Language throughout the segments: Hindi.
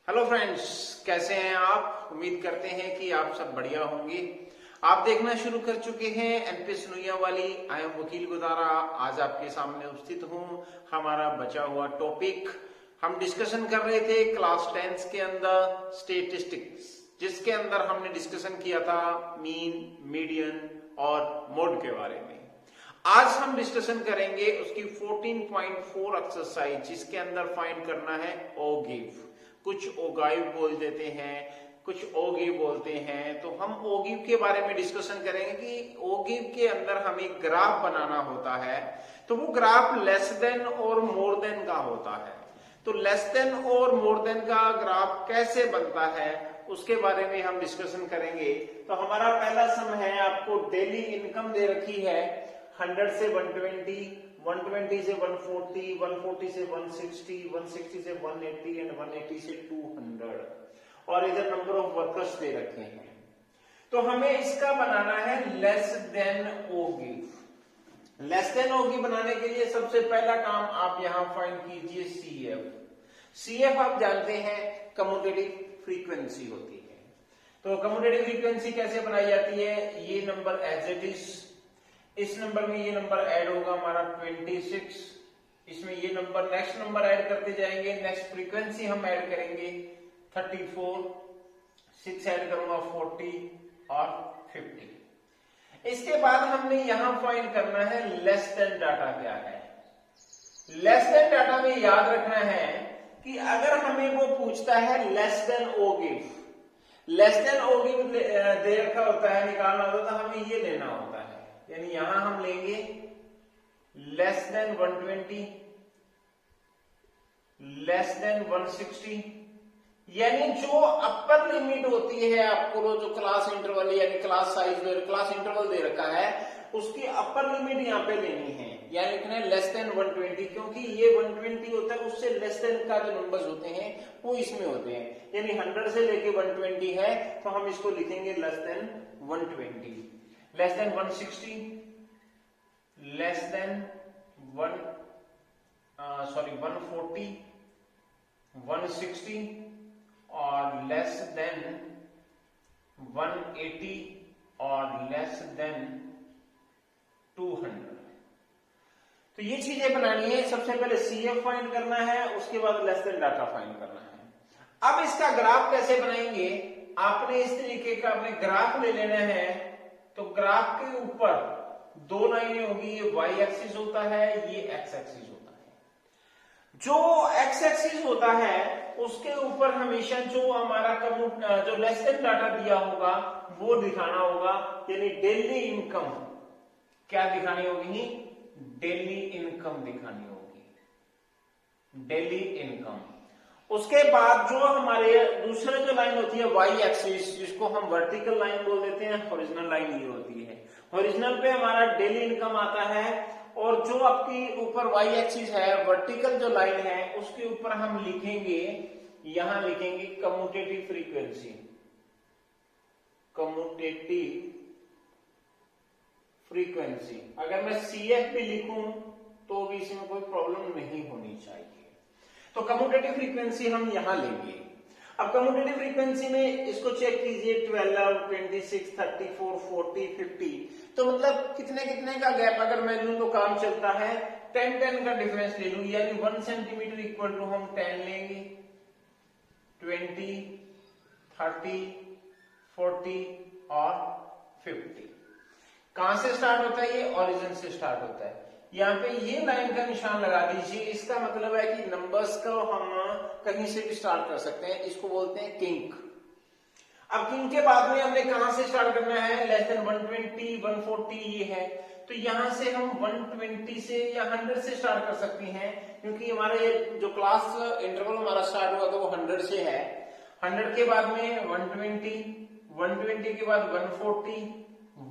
हेलो फ्रेंड्स, कैसे हैं आप। उम्मीद करते हैं कि आप सब बढ़िया होंगे। आप देखना शुरू कर चुके हैं एनपी सुनैया वाली आई एम वकील गुदारा। आज आपके सामने उपस्थित हूं। हमारा बचा हुआ टॉपिक हम डिस्कशन कर रहे थे क्लास 10 के अंदर स्टेटिस्टिक्स, जिसके अंदर हमने डिस्कशन किया था मीन, मीडियन और मोड के बारे में। आज हम डिस्कशन करेंगे उसकी 14.4 एक्सरसाइज, जिसके अंदर फाइंड करना है ओ गिव। कुछ ओगाइव बोल देते हैं, कुछ ओगिव बोलते हैं। तो हम ओगिव के बारे में डिस्कशन करेंगे कि ओगिव के अंदर हमें ग्राफ बनाना होता है। तो वो ग्राफ लेस देन और मोर देन का होता है। तो लेस देन और मोर देन का ग्राफ कैसे बनता है उसके बारे में हम डिस्कशन करेंगे। तो हमारा पहला सम है, आपको डेली इनकम दे रखी है 100 से 120, 120 से 140, 140 से 160, 160 से 180 एंड 180 से 200, और इधर नंबर ऑफ वर्कर्स दे रखे हैं। तो हमें इसका बनाना है लेस देन ओ गिव। लेस देन ओ गिव बनाने के लिए सबसे पहला काम आप यहां फाइंड कीजिए सीएफ। सीएफ आप जानते हैं कम्यूटेटिव फ्रीक्वेंसी होती है। तो कम्यूटेटिव फ्रीक्वेंसी कैसे बनाई जाती है, ये नंबर एज इट इज, इस नंबर में ये नंबर ऐड होगा हमारा 26, इसमें ये नंबर नेक्स्ट नंबर ऐड करते जाएंगे, नेक्स्ट फ्रीक्वेंसी हम ऐड करेंगे 34, 6 ऐड करूंगा 40 और 50। इसके बाद हमने यहां फाइंड करना है लेस देन डाटा क्या है। लेस देन डाटा में याद रखना है कि अगर हमें वो पूछता है लेस देन ओ गिव, लेस देन ओ गिव दे रखा होता है, निकालना होता है, तो हमें ये लेना होता है। यानी यहां हम लेंगे लेस देन 120, लेस देन 160, यानी जो अपर लिमिट होती है आपको जो क्लास इंटरवल यानी क्लास साइज क्लास इंटरवल दे रखा है उसकी अपर लिमिट यहां पे लेनी है। यानी लिखना है लेस देन 120, क्योंकि ये 120 होता है, उससे लेस देन का जो नंबर्स होते हैं वो इसमें होते हैं। यानी 100 से लेके 120 है तो हम इसको लिखेंगे less than 120, less than 160, less than 140, 160 और लेस देन 180 और लेस देन 200। तो ये चीजें बनानी है। सबसे पहले सीएफ फाइंड करना है, उसके बाद लेस देन डाटा फाइंड करना है। अब इसका ग्राफ कैसे बनाएंगे, आपने इस तरीके का अपने ग्राफ ले लेना है। तो ग्राफ के ऊपर दो लाइनें होगी, ये वाई एक्सिस होता है, ये एक्स एक्सिस होता है। जो एक्स एक्सिस होता है उसके ऊपर हमेशा जो हमारा जो लेस देन डाटा दिया होगा वो दिखाना होगा, यानी डेली इनकम क्या दिखानी होगी, डेली इनकम दिखानी होगी, डेली इनकम। उसके बाद जो हमारे दूसरे जो लाइन होती है वाई एक्सिस, जिसको हम वर्टिकल लाइन बोल देते हैं, हॉरिजॉन्टल लाइन ये होती है। हॉरिजॉन्टल पे हमारा डेली इनकम आता है, और जो आपकी ऊपर वाई एक्सिस है, वर्टिकल जो लाइन है, उसके ऊपर हम लिखेंगे, यहां लिखेंगे कम्यूटेटिव फ्रीक्वेंसी। कम्यूटेटिव फ्रीक्वेंसी अगर मैं सीएफ भी लिखूं तो भी इसमें कोई प्रॉब्लम नहीं होनी चाहिए। तो कम्यूटेटिव फ्रीक्वेंसी हम यहां लेंगे। अब कम्यूटेटिव फ्रीक्वेंसी में इसको चेक कीजिए, 12, 26, 34, 40, 50। तो मतलब कितने कितने का गैप अगर मैं लूं तो काम चलता है। 10 का डिफरेंस ले लूं, यानी 1 सेंटीमीटर इक्वल टू हम 10 लेंगे, 20, 30, 40 और 50। कहां से स्टार्ट होता है, ये ओरिजिन से स्टार्ट होता है। यहाँ पे ये लाइन का निशान लगा दीजिए, इसका मतलब है कि नंबर्स को हम कहीं से भी स्टार्ट कर सकते हैं, इसको बोलते हैं किंक। अब किंक के बाद में हमने कहां से स्टार्ट करना है, लेस देन 120, 140 ये है। तो यहां से हम 120 से या 100 से स्टार्ट कर सकते हैं, क्योंकि हमारा ये जो क्लास इंटरवल हमारा स्टार्ट हुआ था वो 100 से है। 100 के बाद में 120, 120 के बाद 140,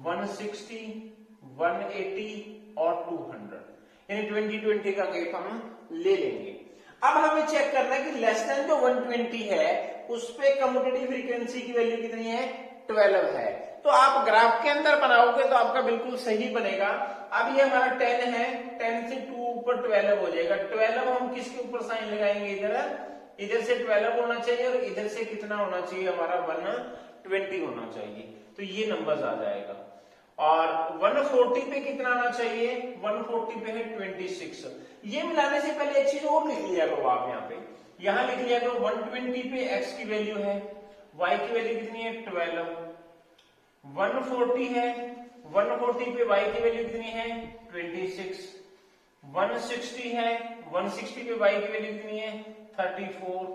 160, 180 और 200, यानी 20 का गैप हम ले लेंगे। अब हमें चेक करना है कि लेस देन जो 120 है उस पे कम्यूटेटिव फ्रीक्वेंसी की वैल्यू कितनी है, 12 है। तो आप ग्राफ के अंदर बनाओगे तो आपका बिल्कुल सही बनेगा। अब ये हमारा 10 है, 10 से 2 ऊपर 12 हो जाएगा। 12 हम किसके ऊपर साइन लगाएंगे, इधर इधर से 12 होना चाहिए और इधर से कितना होना चाहिए हमारा 120 होना चाहिए, तो ये नंबर्स आ जाएगा। और 140 पे कितना आना चाहिए, 140 पे है 26। ये मिलाने से पहले एक चीज और लिख लिया करो आप यहाँ लिख लिया करो 120 पे x की वैल्यू है, y की वैल्यू कितनी है 12, 140 है, 140 पे y की वैल्यू कितनी है 26, 160 है, 160 पे y की वैल्यू कितनी है 34,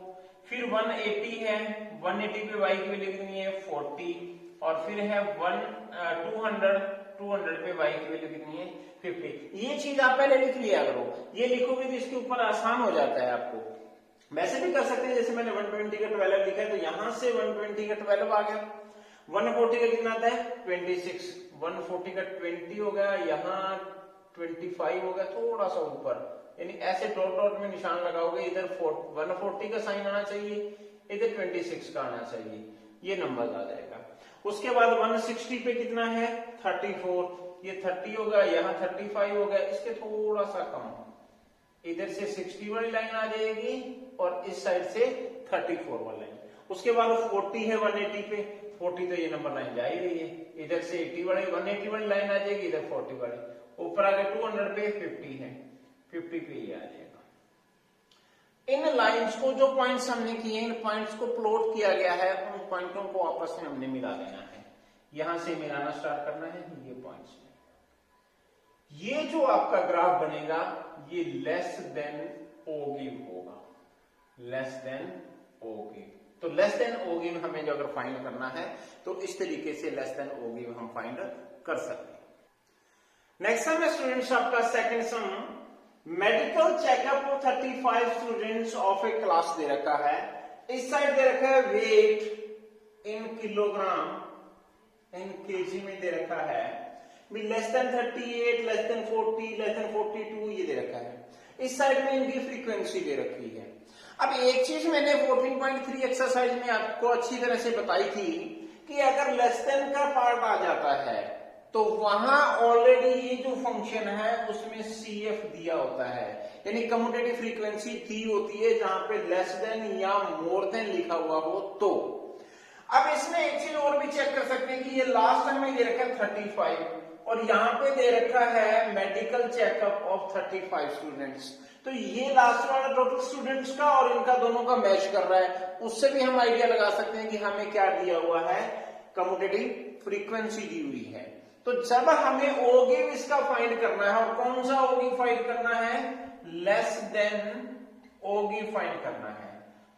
फिर 180 है, 180 पे y की वैल्यू कितनी है 40, और फिर है 200 पे y की वैल्यू कितनी है 50। ये चीज आप पहले लिख लिया करो, ये लिखोगे तो इसके ऊपर आसान हो जाता है आपको। वैसे भी कर सकते हैं, जैसे मैंने 120 का 12 लिखा है तो यहां से 120 का 12 आ गया, 140 का कितना आता है 26, 140 का 20 हो गया, यहाँ 25 हो गया, थोड़ा सा ऊपर, यानी ऐसे डॉट डॉट में निशान लगाओगे, इधर 140 का साइन आना चाहिए, इधर 26 का आना चाहिए, ये नंबर आ जाएगा। उसके बाद 160 पे कितना है 34, ये 30 होगा, यहाँ 35 हो गया, इसके थोड़ा सा कम, इधर से 60 वाली लाइन आ जाएगी और इस साइड से 34 वाली लाइन। उसके बाद 40 है 180 पे, 40 तो ये नंबर लाइन जा ही रही है, इधर से 80 वाली 180 वाली लाइन आ जाएगी, इधर 40 वाली, ऊपर आगे 200 पे 50 है, 50 पे ये आ जाएगा। इन लाइंस को, जो पॉइंट्स हमने किए, इन पॉइंट्स को प्लॉट किया गया है, उन पॉइंटों को आपस में हमने मिला देना है, यहां से मिलाना स्टार्ट करना है ये पॉइंट्स में। ये जो आपका ग्राफ बनेगा ये लेस देन ओ गिव होगा, लेस देन ओ गिव। तो लेस देन ओ गिव हमें जो अगर फाइंड करना है तो इस तरीके से लेस देन ओ गिव हम फाइंड कर सकते हैं। नेक्स्ट सम है स्टूडेंट्स आपका second sum, medical checkup of 35 students of a class दे रखा है, इस साइड दे रखा है weight in kilogram, in KG में दे रखा है, less than 38, less than 40, less than 42 ये दे रखा है, इस साइड में इनकी फ्रीक्वेंसी दे रखी है। अब एक चीज मैंने 14.3 एक्सरसाइज में आपको अच्छी तरह से बताई थी कि अगर लेस देन का पार्ट आ जाता है तो वहां ऑलरेडी ये जो फंक्शन है उसमें CF दिया होता है, यानी कम्यूटेटिव फ्रीक्वेंसी दी होती है जहां पे लेस देन या मोर देन लिखा हुआ हो। तो अब इसमें एक चीज और भी चेक कर सकते हैं कि ये लास्ट में दे रखा है 35 और यहाँ पे दे रखा है मेडिकल चेकअप ऑफ 35 स्टूडेंट्स, तो ये लास्ट वाला टोटल स्टूडेंट्स का और इनका दोनों का मैच कर रहा है, उससे भी हम आइडिया लगा सकते हैं कि हमें क्या दिया हुआ है, कम्यूटेटिव फ्रीक्वेंसी दी हुई है। तो जब हमें ओ गिव इसका फाइंड करना है, और कौन सा ओ गिव फाइंड करना है, लेस देन ओ गिव फाइंड करना है,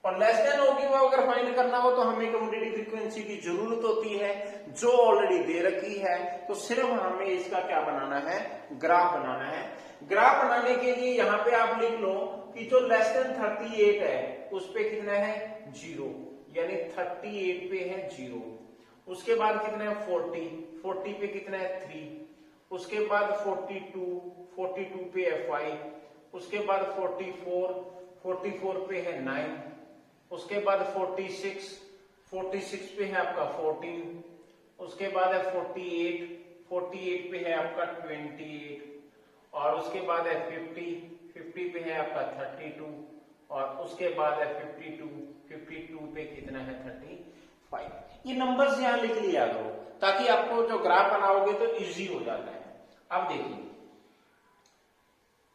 और लेस देन ओ गिव अगर फाइंड करना हो तो हमें कम्यूटेटिव फ्रीक्वेंसी की जरूरत होती है जो ऑलरेडी दे रखी है, तो सिर्फ हमें इसका क्या बनाना है, ग्राफ बनाना है। ग्राफ बनाने के लिए यहाँ पे आप लिख लो कि जो लेस देन 38 है उस पे कितना है 0, यानी 38 पे है 0, उसके बाद कितना है 40 पे कितना है 3, उसके बाद 42 पे है 5, उसके बाद 44 पे है 9, उसके बाद 46 पे है आपका 14, उसके बाद है 48 पे है आपका 28, और उसके बाद है 50 पे है आपका 32, और उसके बाद है 52 पे कितना है 35। ये नंबर्स यहां लिख लिया करो ताकि आपको जो ग्राफ बनाओगे तो इजी हो जाता है। अब देखिए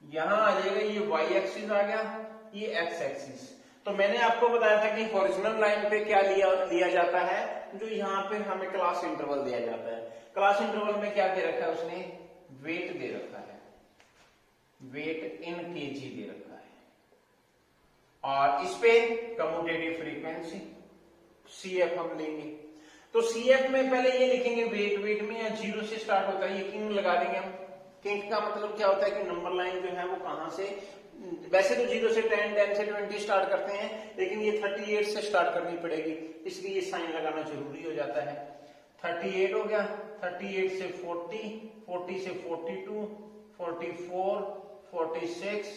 यहां आ जाएगा, ये y एक्सिस आ गया, ये x एक्सिस। तो मैंने आपको बताया था कि हॉरिजॉन्टल लाइन पे क्या लिया जाता है, जो यहाँ पे हमें क्लास इंटरवल दिया जाता है। क्लास इंटरवल में क्या दे रखा है उसने, वेट दे रखा है, वेट इन केजी दे रखा है, और इस पे कम्यूटेटिव फ्रीक्वेंसी CF हम लेंगे। तो CF में पहले ये लिखेंगे वेट में या 0 से स्टार्ट होता है, ये किंग लगा देंगे हम। किंग का मतलब क्या होता है कि नंबर लाइन जो है वो कहां से, वैसे तो 0 से 10, 10 से 20 स्टार्ट करते हैं, लेकिन ये 38 से स्टार्ट करनी पड़ेगी, इसलिए ये साइन लगाना जरूरी हो जाता है। 38 हो गया, 38 से 40 से 42, 44, 46,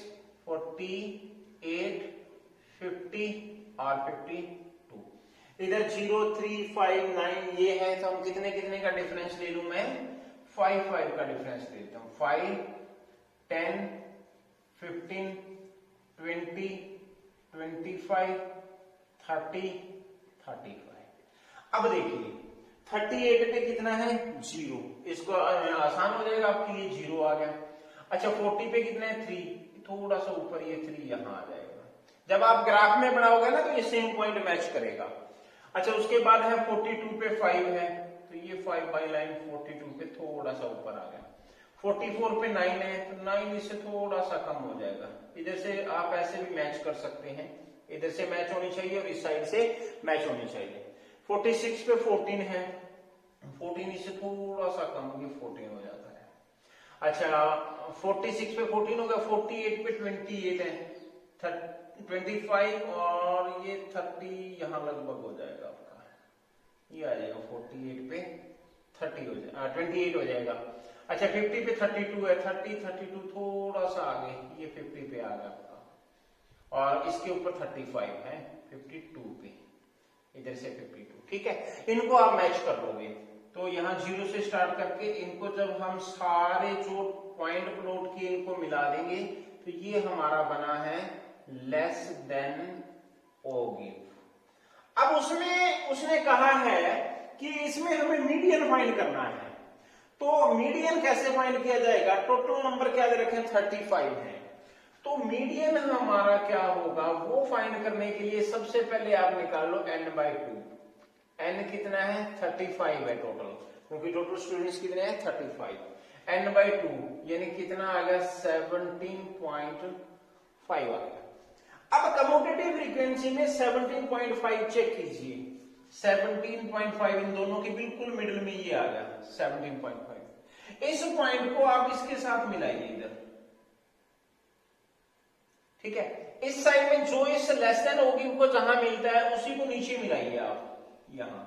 48, 50 और 52। इधर 0, 3, 5, 9 ये है, तो हम कितने का डिफरेंस ले लूं मैं, 5 का डिफरेंस लेता हूं। 5, 10, 15, 20, 25, 25, 30, 35। अब देखिए 38 पे कितना है 0, इसको आसान हो जाएगा आपके लिए, 0 आ गया। अच्छा 40 पे कितना है 3, थोड़ा सा ऊपर ये 3 यहां आ जाएगा। जब आप ग्राफ में बनाओगे ना तो ये सेम पॉइंट मैच करेगा। अच्छा उसके बाद है 42 पे 5 है, तो ये 5 बाई लाइन 42 पे थोड़ा सा ऊपर आ गया। 44 पे 9 है, तो 9 इससे थोड़ा सा कम हो जाएगा। इधर से आप ऐसे भी मैच कर सकते हैं, इधर से मैच होनी चाहिए और इस साइड से मैच होनी चाहिए। 46 पे 14 है, 14 इससे थोड़ा सा कम हो गया, 14 हो जाता है। अच्छा 46 पे 14 हो गया, 48 पे 28 है, 25 और ये 30 यहां लगभग हो जाएगा आपका, ये आ जाएगा 48 पे 30 हो जाएगा, 28 हो जाएगा। अच्छा 50 पे 32 है, 32 थोड़ा सा आगे, ये 50 पे आ गया आपका, और इसके ऊपर 35 है 52 पे, इधर से 52। ठीक है, इनको आप मैच कर लोगे तो यहाँ 0 से स्टार्ट करके इनको जब हम सारे जो पॉइंट प्लॉट किए इनको मिला देंगे तो ये हमारा बना है लेस देन ओ गिव। अब उसमें उसने कहा है कि इसमें हमें मीडियन फाइंड करना है, तो मीडियन कैसे फाइंड किया जाएगा? टोटल नंबर क्या दे रखे हैं 35 है, तो मीडियन हमारा क्या होगा वो फाइंड करने के लिए सबसे पहले आप निकाल लो n/2। n कितना है 35 है टोटल, क्योंकि टोटल स्टूडेंट्स कितने हैं 35। n/2 यानी कितना आ गया 17.5 आ गया। अब कम्यूटेटिव फ्रीक्वेंसी में 17.5 चेक कीजिए, 17.5 इन दोनों के बिल्कुल मिडिल में ये आ गया 17.5। इस पॉइंट को आप इसके साथ मिलाइए इधर, ठीक है, इस साइड में जो इस लेस देन ओ गिव को जहां मिलता है उसी को नीचे मिलाइए आप यहां,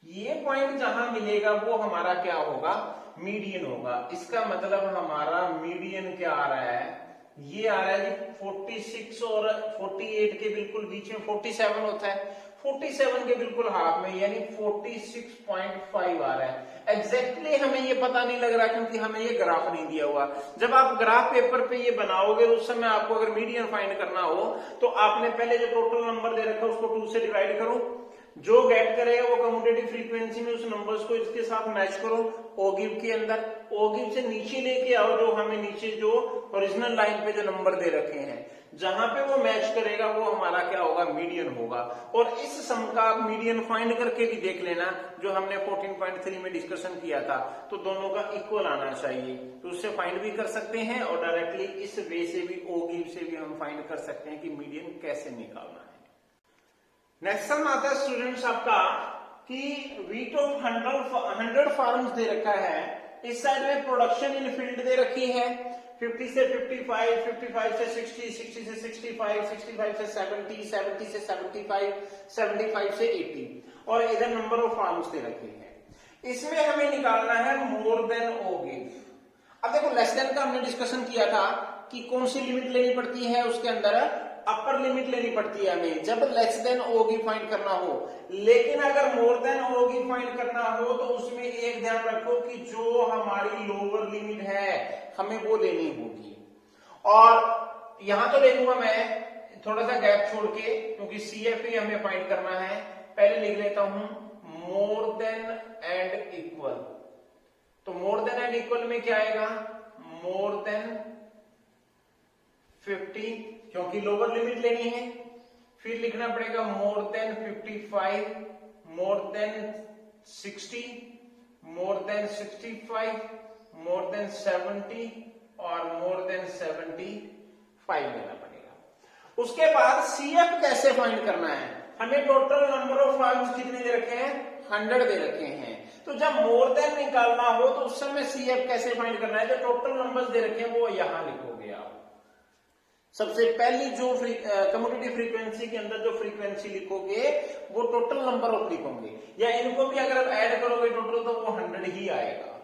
ये पॉइंट जहां मिलेगा वो हमारा क्या होगा मीडियन होगा। इसका मतलब हमारा मीडियन क्या आ रहा है, ये आ रहा है जी 46 और 48 के बिल्कुल बीच में 47 होता है, 47 के बिल्कुल हाफ में यानी 46.5 आ रहा है। एग्जैक्टली हमें ये पता नहीं लग रहा क्योंकि हमें ये ग्राफ नहीं दिया हुआ। जब आप ग्राफ पेपर पे ये बनाओगे उस समय आपको अगर मीडियन फाइंड करना हो तो आपने पहले जो टोटल नंबर दे रखा है उसको 2 से डिवाइड करो, जो गेट करेगा वो कम्यूटेटिव फ्रीक्वेंसी में उस नंबर्स को इसके साथ मैच करो ओ गिव के अंदर, ओ गिव से नीचे लेके आओ जो हमें नीचे जो ओरिजिनल लाइन पे जो नंबर दे रखे हैं जहां पे वो मैच करेगा वो हमारा क्या होगा मीडियन होगा। और इस सम का आप मीडियन फाइंड करके भी देख लेना, जो हमने 14.3 में डिस्कशन किया था, तो दोनों का इक्वल आना चाहिए, तो उससे फाइंड भी कर सकते हैं और डायरेक्टली इस वे से भी ओ गिव से भी हम फाइंड कर सकते हैं कि मीडियन कैसे निकालना है। नेक्स्ट सम आता है स्टूडेंट्स आपका कि व्हीट ऑफ 100 फार्म्स दे रखा है, इस साइड में प्रोडक्शन इन फील्ड दे रखी है 50 से 55, 55 से 60, 60 से 65, 65 से 70, 70 से 75, 75 से 80 और इधर नंबर ऑफ फार्म्स दे रखे हैं। इसमें हमें निकालना है मोर देन ओ गिव। अब देखो लेस देन का हमने डिस्कशन किया था कि कौन सी लिमिट लेनी पड़ती है, उसके अंदर अपर लिमिट लेनी पड़ती है हमें जब लेस देन ओ गिव फाइंड करना हो। लेकिन अगर मोर देन ओ गिव फाइंड करना हो तो उसमें एक ध्यान रखो कि जो हमारी लोअर लिमिट है हमें वो लेनी होगी। और यहां तो ले लूंगा मैं थोड़ा सा गैप छोड़ के क्योंकि CF ही हमें फाइंड करना है। पहले लिख लेता हूं मोर देन एंड इक्वल, तो मोर देन एंड इक्वल में क्या आएगा मोर देन 50 क्योंकि लोअर लिमिट लेनी है, फिर लिखना पड़ेगा more than 55, more than 60, more than 65, more than 70 और मोर देन 75 लेना पड़ेगा। उसके बाद CF कैसे फाइंड करना है, हमें टोटल नंबर ऑफ फार्म्स कितने दे रखे हैं 100 दे रखे हैं, तो जब मोर देन निकालना हो तो उस समय CF कैसे फाइंड करना है, जो टोटल नंबर्स दे रखे हैं वो यहां लिखोगे आप। सबसे पहली जो कम्यूटेटिव फ्रीक्वेंसी के अंदर जो फ्रीक्वेंसी लिखोगे वो टोटल नंबर ऑफ लिखोगे, या इनको भी अगर आप ऐड करोगे टोटल तो वो 100 ही आएगा।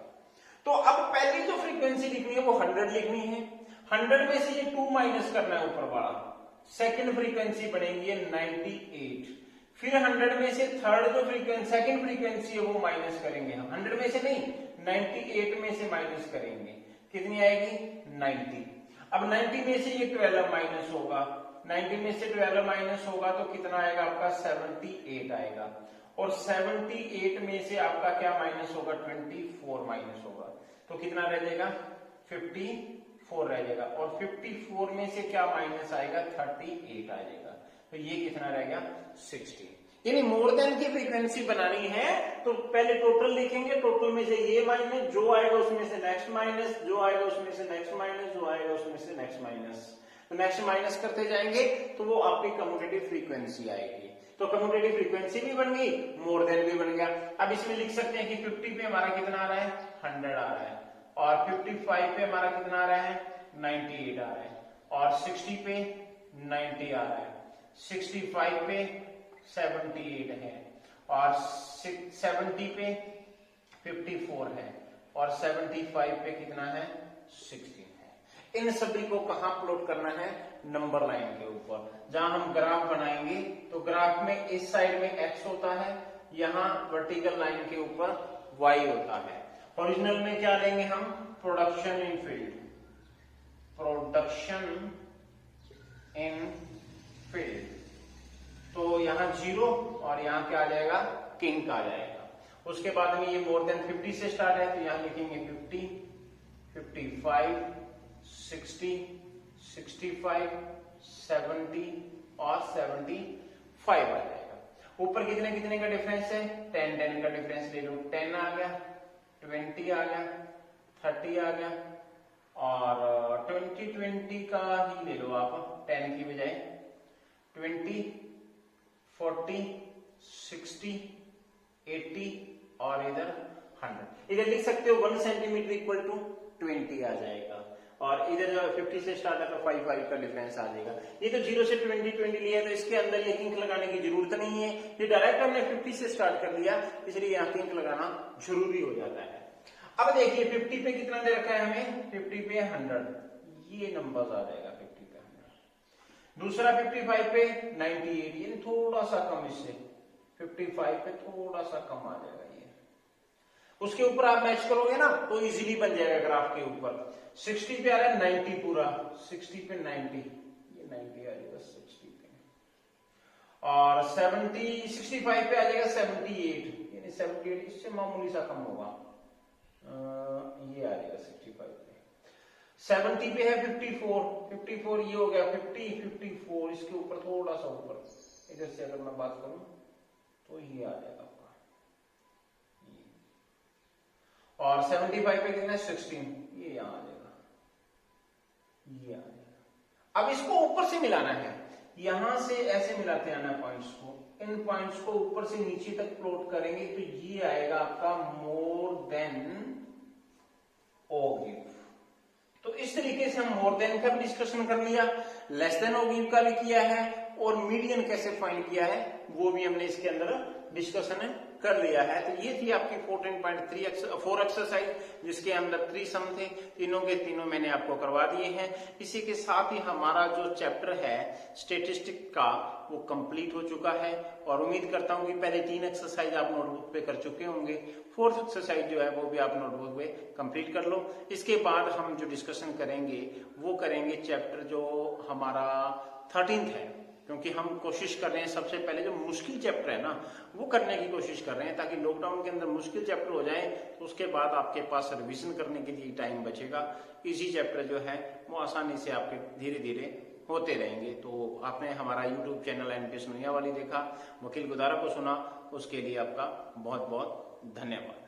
तो अब पहली जो फ्रीक्वेंसी लिखनी है वो 100 लिखनी है, 100 में से ये 2 माइनस करना है ऊपर वाला, सेकंड फ्रीक्वेंसी बनेगी 98, फिर 100 में से थर्ड जो फ्रीक्वेंसी सेकंड फ्रीक्वेंसी है वो माइनस करेंगे हम, 100 में से नहीं 98 में से माइनस करेंगे, कितनी आएगी 90। अब 90 में से ये 12 माइनस होगा, 90 में से 12 माइनस होगा तो कितना आएगा आपका 78 आएगा, और 78 में से आपका क्या माइनस होगा 24 माइनस होगा, तो कितना रह जाएगा 54 रह जाएगा, और 54 में से क्या माइनस आएगा 38 आ जाएगा, तो ये कितना रह गया 60। यानी मोर देन की फ्रीक्वेंसी बनानी है तो पहले टोटल लिखेंगे, टोटल में से ये माइनस, जो आएगा उसमें से नेक्स्ट माइनस, जो आएगा उसमें से नेक्स्ट माइनस, जो आएगा उसमें से नेक्स्ट माइनस, तो नेक्स्ट माइनस करते जाएंगे तो वो आपकी कम्यूटेटिव फ्रीक्वेंसी आएगी। तो कम्यूटेटिव फ्रीक्वेंसी भी बन गई, मोर देन भी बन गया। अब इसमें लिख सकते हैं कि 50 पे हमारा कितना आ रहा है 100 आ रहा है, और 55 पे हमारा कितना आ रहा है 98 आ रहा है, और 60 पे 90 आ रहा है, 65 पे 78 है, और 70 पे 54 है, और 75 पे कितना है 16 है। इन सभी को कहां प्लॉट करना है नंबर लाइन के ऊपर। जहां हम ग्राफ बनाएंगे तो ग्राफ में इस साइड में x होता है, यहां वर्टिकल लाइन के ऊपर y होता है। ओरिजिनल में क्या लेंगे हम production in field, production in field, तो यहाँ 0 और यहाँ क्या आ जाएगा किंक आ जाएगा। उसके बाद में ये मोर देन 50 से स्टार्ट है तो यहाँ लिखेंगे 50, 55, 60, 65, 70 और 75 आ जाएगा। ऊपर कितने कितने का डिफरेंस है 10 10 का डिफरेंस ले लो, 10 आ गया, 20 आ गया, 30 आ गया, और 20 का ही ले लो आप 10 की बजाय, 20, 40, 60, 80 और इधर 100। इधर लिख सकते हो 1 सेंटीमीटर इक्वल टू 20 आ जाएगा, और इधर जो 50 से स्टार्ट है तो 5 का डिफरेंस आ जाएगा। ये तो 0 से 20 लिया तो इसके अंदर ये किंक लगाने की जरूरत नहीं है, ये डायरेक्ट हमने 50 से स्टार्ट कर लिया इसलिए यहाँ किंक लगाना जरूरी हो जाता है। अब देखिए 50 पे कितना दे रखा है हमें 50 पे 100, ये नंबर आ जाएगा 50 पे 100। दूसरा 55 पे 98, यानी थोड़ा सा कम, इससे 55 पे थोड़ा सा कम आ जाएगा ये। उसके ऊपर आप मैच करोगे ना तो इजीली बन जाएगा ग्राफ के ऊपर। 60 पे आ रहा है 90 पूरा, 60 पे 90, ये 90 आ जाएगा 60 पे, और 65 पे आ जाएगा 78, यानी 78 इससे मामूली सा कम होगा, ये आ जाएगा 65 पे। 70 पे है 54 ये हो गया 50, 54 इसके ऊपर थोड़ा सा ऊपर, इधर से अगर मैं बात करूं तो ये आ जाएगा आपका, और 75 पे कितना 16, ये यहां आ जाएगा, ये आ जाएगा। अब इसको ऊपर से मिलाना है, यहां से ऐसे मिलाते आना पॉइंट्स को, इन पॉइंट्स को ऊपर से नीचे तक प्लॉट करेंगे तो ये आएगा आपका मोर देन ओ गिव। तो इस तरीके से हम मोर देन का भी डिस्कशन कर लिया, लेस देन ओ गिव का भी किया है, और मीडियन कैसे फाइंड किया है वो भी हमने इसके अंदर डिस्कशन कर लिया है। तो ये थी आपकी 14.4 एक्सरसाइज, जिसके अंदर 3 सम थे, तीनों के तीनों मैंने आपको करवा दिए हैं। इसी के साथ ही हमारा जो चैप्टर है स्टेटिस्टिक का वो कंप्लीट हो चुका है, और उम्मीद करता हूं कि पहले 3 एक्सरसाइज आप नोटबुक पे कर चुके होंगे, 4th एक्सरसाइज जो है वो भी आप नोटबुक पे कंप्लीट कर लो। इसके बाद हम जो डिस्कशन करेंगे वो करेंगे चैप्टर जो हमारा 13th है, क्योंकि हम कोशिश कर रहे हैं सबसे पहले जो मुश्किल चैप्टर है ना वो करने की कोशिश कर रहे हैं, ताकि लॉकडाउन के अंदर मुश्किल चैप्टर हो जाए तो उसके बाद आपके पास रिवीजन करने के लिए टाइम बचेगा। इजी चैप्टर जो है वो आसानी से आपके धीरे धीरे होते रहेंगे। तो आपने हमारा यूट्यूब चैनल NPS नुइया वाली देखा, वकील गुदारा को सुना, उसके लिए आपका बहुत बहुत धन्यवाद।